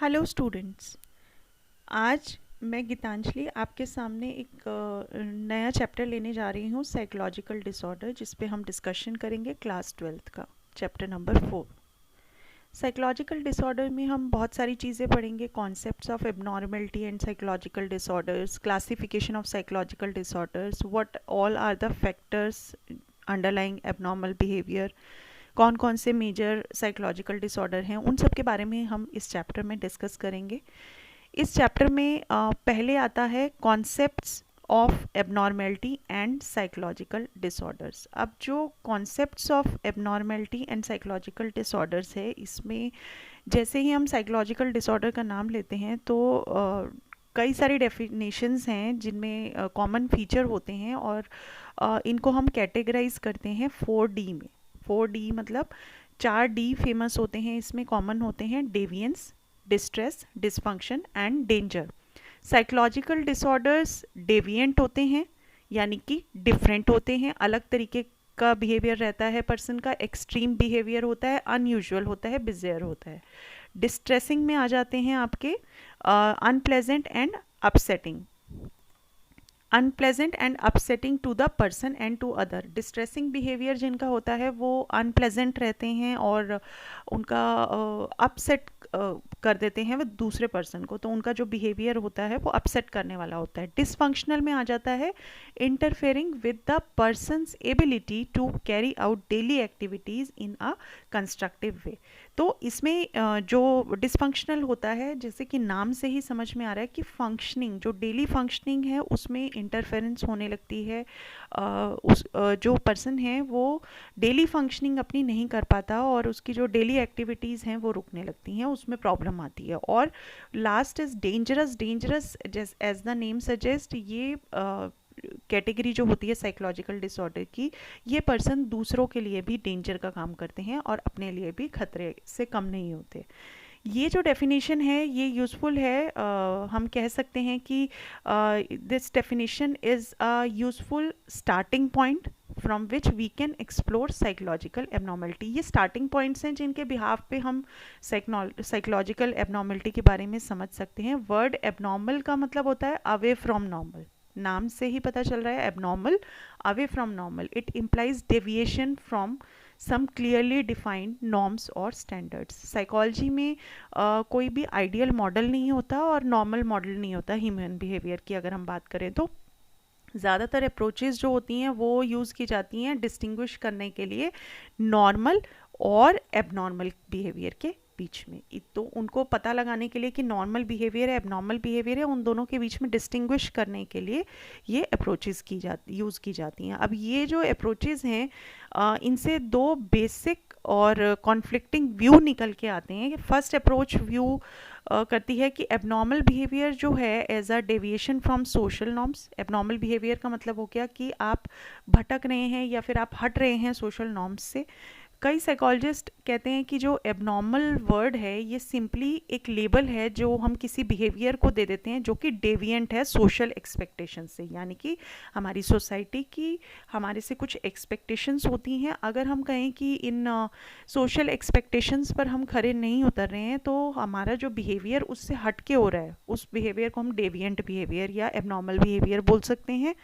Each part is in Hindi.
Hello students. आज मैं गीतांजलि आपके सामने एक नया चैप्टर लेने जा रही हूँ, साइकोलॉजिकल डिसऑर्डर, जिस पे हम डिस्कशन करेंगे क्लास 12th का चैप्टर नंबर 4। साइकोलॉजिकल डिसऑर्डर में हम बहुत सारी चीज़ें पढ़ेंगे, concepts of abnormality and psychological disorders, classification of psychological disorders, what all are the factors underlying abnormal behaviour, कौन कौन से मेजर साइकोलॉजिकल डिसऑर्डर हैं, उन सब के बारे में हम इस चैप्टर में डिस्कस करेंगे। इस चैप्टर में पहले आता है concepts of abnormality and psychological disorders. अब जो concepts of abnormality and psychological disorders है, इसमें जैसे ही हम साइकोलॉजिकल डिसऑर्डर का नाम लेते हैं तो कई सारी डेफिनेशंस हैं जिनमें कॉमन फीचर होते हैं, और इनको हम कैटेगराइज करते हैं 4D में। 4D मतलब 4D फेमस होते हैं, इसमें कॉमन होते हैं deviance, distress, dysfunction and danger. Psychological disorders deviant होते हैं, यानी कि डिफरेंट होते हैं, अलग तरीके का बिहेवियर रहता है पर्सन का, एक्सट्रीम बिहेवियर होता है, अनयूजुअल होता है, बिज़ेयर होता है। डिस्ट्रेसिंग में आ जाते हैं आपके unpleasant and upsetting, unpleasant and upsetting to the person and to other. Distressing behaviour जिनका होता है वो अनप्लेजेंट रहते हैं और उनका अपसेट कर देते हैं वो दूसरे पर्सन को, तो उनका जो बिहेवियर होता है वो अपसेट करने वाला होता है। डिसफंक्शनल में आ जाता है interfering with the person's ability to carry out daily activities in a constructive way. तो इसमें जो डिसफंक्शनल होता है, जैसे कि नाम से ही समझ में आ रहा है कि फंक्शनिंग, जो डेली फंक्शनिंग है उसमें इंटरफेरेंस होने लगती है। जो पर्सन है वो डेली फंक्शनिंग अपनी नहीं कर पाता और उसकी जो डेली एक्टिविटीज़ हैं वो रुकने लगती हैं, उसमें प्रॉब्लम आती है। और last is dangerous. Dangerous as the name suggest, ये कैटेगरी जो होती है साइकोलॉजिकल डिसऑर्डर की, ये पर्सन दूसरों के लिए भी डेंजर का काम करते हैं और अपने लिए भी खतरे से कम नहीं होते। ये जो डेफिनेशन है ये यूज़फुल है। हम कह सकते हैं कि this definition is a useful starting point from which we can explore psychological abnormality. ये स्टार्टिंग पॉइंट्स हैं जिनके बिहाफ पे हम साइकोलॉजिकल एबनॉर्मलिटी के बारे में समझ सकते हैं। वर्ड एबनॉर्मल का मतलब होता है अवे फ्रॉम नॉर्मल, नाम से ही पता चल रहा है abnormal, away from normal. It implies deviation from some clearly defined norms और स्टैंडर्ड्स। साइकोलॉजी में कोई भी आइडियल मॉडल नहीं होता और नॉर्मल मॉडल नहीं होता ह्यूमन बिहेवियर की। अगर हम बात करें तो ज़्यादातर अप्रोचेस जो होती हैं वो यूज़ की जाती हैं डिस्टिंग्विश करने के लिए नॉर्मल और एबनॉर्मल बिहेवियर के बीच में। तो उनको पता लगाने के लिए कि नॉर्मल बिहेवियर है, एबनॉर्मल बिहेवियर है, उन दोनों के बीच में डिस्टिंग्विश करने के लिए ये अप्रोचेस यूज़ की जाती हैं। अब ये जो अप्रोचेस हैं इनसे दो बेसिक और कॉन्फ्लिक्टिंग व्यू निकल के आते हैं। फर्स्ट अप्रोच व्यू करती है कि एबनॉर्मल बिहेवियर जो है as a deviation from social norms. Abnormal behaviour का मतलब हो गया कि आप भटक रहे हैं या फिर आप हट रहे हैं सोशल नॉर्म्स से। कई साइकोलॉजिस्ट कहते हैं कि जो एबनॉर्मल वर्ड है ये सिंपली एक लेबल है जो हम किसी बिहेवियर को दे देते हैं जो कि डेविएंट है सोशल एक्सपेक्टेशन से, यानी कि हमारी सोसाइटी की हमारे से कुछ एक्सपेक्टेशंस होती हैं। अगर हम कहें कि इन सोशल एक्सपेक्टेशंस पर हम खरे नहीं उतर रहे हैं तो हमारा जो बिहेवियर उससे हट के हो रहा है, उस बिहेवियर को हम डेविएंट बिहेवियर या एबनॉर्मल बिहेवियर बोल सकते हैं।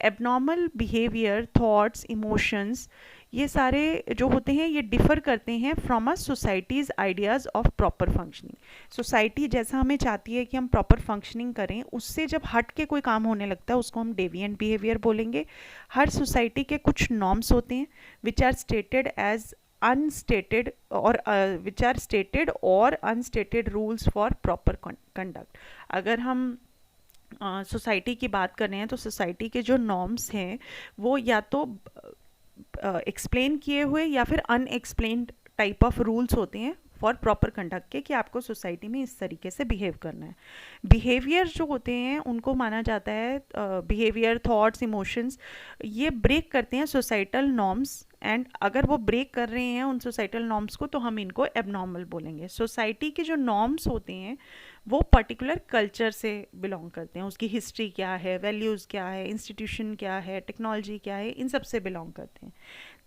एबनॉर्मल बिहेवियर, थॉट्स, इमोशंस, ये सारे जो होते हैं ये डिफ़र करते हैं from a societies ideas of proper functioning. Society जैसा हमें चाहती है कि हम प्रॉपर फंक्शनिंग करें, उससे जब हट के कोई काम होने लगता है उसको हम डेविएंट बिहेवियर बोलेंगे। हर सोसाइटी के कुछ नॉर्म्स होते हैं विच आर स्टेटेड एज अनस्टेटेड और विच आर स्टेटेड और अनस्टेटेड रूल्स फॉर प्रॉपर कंडक्ट। अगर हम सोसाइटी की बात कर रहे हैं तो सोसाइटी के जो नॉर्म्स हैं वो या तो एक्सप्लेन किए हुए या फिर अनएक्सप्लेन्ड टाइप ऑफ रूल्स होते हैं फॉर प्रॉपर कंडक्ट के, कि आपको सोसाइटी में इस तरीके से बिहेव करना है। बिहेवियर जो होते हैं उनको माना जाता है, बिहेवियर, थॉट्स, इमोशंस, ये ब्रेक करते हैं सोसाइटल नॉर्म्स, एंड अगर वो ब्रेक कर रहे हैं उन सोसाइटल नॉर्म्स को तो हम इनको एबनॉर्मल बोलेंगे। सोसाइटी के जो नॉर्म्स होते हैं वो पर्टिकुलर कल्चर से बिलोंग करते हैं, उसकी हिस्ट्री क्या है, वैल्यूज़ क्या है, इंस्टीट्यूशन क्या है, टेक्नोलॉजी क्या है, इन सब से बिलोंग करते हैं।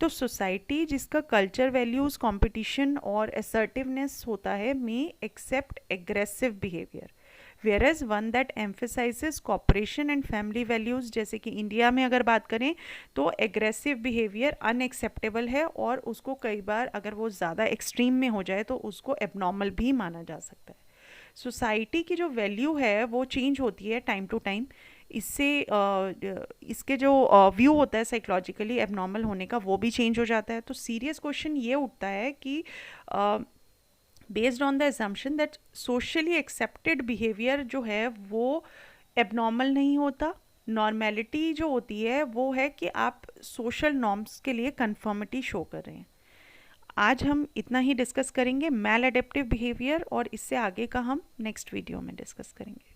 तो सोसाइटी जिसका कल्चर वैल्यूज़ कंपटीशन और असर्टिवनेस होता है may accept aggressive behaviour, whereas one that emphasizes cooperation and family values, जैसे कि इंडिया में अगर बात करें तो एग्रेसिव बिहेवियर अनएक्सेप्टेबल है और उसको कई बार अगर वो ज़्यादा एक्सट्रीम में हो जाए तो उसको एबनॉर्मल भी माना जा सकता है। सोसाइटी की जो वैल्यू है वो चेंज होती है टाइम टू टाइम। इससे इसके जो व्यू होता है साइकोलॉजिकली एबनॉर्मल होने का वो भी चेंज हो जाता है। तो सीरियस क्वेश्चन ये उठता है कि based on the assumption that socially accepted behaviour जो है वो एबनॉर्मल नहीं होता, नॉर्मेलिटी जो होती है वो है कि आप सोशल नॉर्म्स के लिए कंफर्मिटी शो कर रहे हैं। आज हम इतना ही डिस्कस करेंगे मैल एडेप्टिव बिहेवियर, और इससे आगे का हम नेक्स्ट वीडियो में डिस्कस करेंगे।